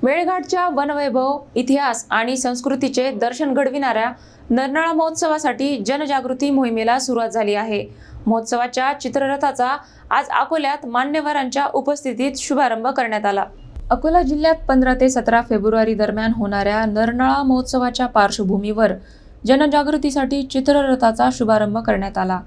मेळघाटच्या वनवैभव, इतिहास आणि संस्कृतीचे दर्शन घडविणाऱ्या नरनाळा महोत्सवासाठी जनजागृती मोहिमेला सुरुवात झाली आहे। महोत्सवाच्या चित्ररथाचा आज अकोल्यात मान्यवरांच्या उपस्थितीत शुभारंभ करण्यात आला। अकोला जिल्ह्यात 15 ते 17 फेब्रुवारी दरम्यान होणाऱ्या नरनाळा महोत्सवाच्या पार्श्वभूमीवर जनजागृतीसाठी चित्ररथाचा शुभारंभ करण्यात आला।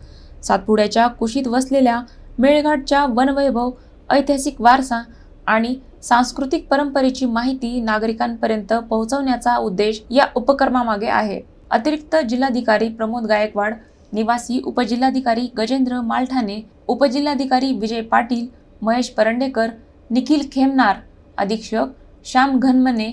सातपुड्याच्या कुशीत वसलेल्या मेळघाटच्या वनवैभव, ऐतिहासिक वारसा आणि सांस्कृतिक परंपरेची माहिती नागरिकांपर्यंत पोहोचवण्याचा उद्देश या उपक्रमामागे आहे। अतिरिक्त जिल्हाधिकारी प्रमोद गायकवाड, निवासी उपजिल्हाधिकारी गजेंद्र मालठाणे, उपजिल्हाधिकारी विजय पाटील, महेश परंडेकर, निखिल खेमनार, अधीक्षक श्याम घनमने,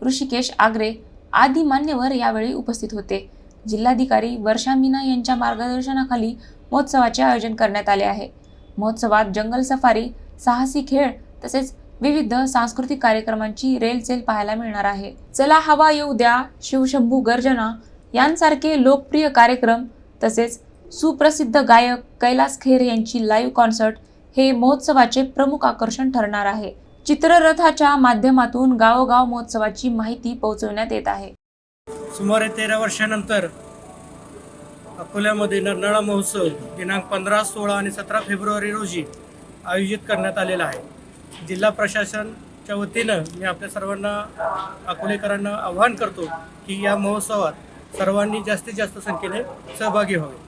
ऋषिकेश आगरे आदी मान्यवर यावेळी उपस्थित होते। जिल्हाधिकारी वर्षा मीना यांच्या मार्गदर्शनाखाली महोत्सवाचे आयोजन करण्यात आले आहे। महोत्सवात जंगल सफारी, साहसी खेळ तसेच विविध सांस्कृतिक कार्यक्रमांची रेलचेल पाहायला मिळणार आहे। चला हवा येऊ द्या, शिवशंभू गर्जना यांसारखे लोकप्रिय कार्यक्रम तसेच सुप्रसिद्ध गायक कैलास खेर यांची लाईव्ह कॉन्सर्ट हे महोत्सवाचे प्रमुख आकर्षण ठरणार आहे। चित्ररथाच्या माध्यमातून गावोगाव महोत्सवाची माहिती पोहोचवण्यात येत आहे। सुमारे 13 वर्षानंतर अकोल्यामध्ये नरनाळा महोत्सव दिनांक 15, 16 आणि 17 फेब्रुवारी रोजी आयोजित करण्यात आलेला आहे। जिल्हा प्रशासनाच्या वतीनं मी आपल्या सर्वांना अकोलेकरांना आवाहन करतो की या महोत्सवात सर्वांनी जास्तीत जास्त संख्येने सहभागी व्हावे।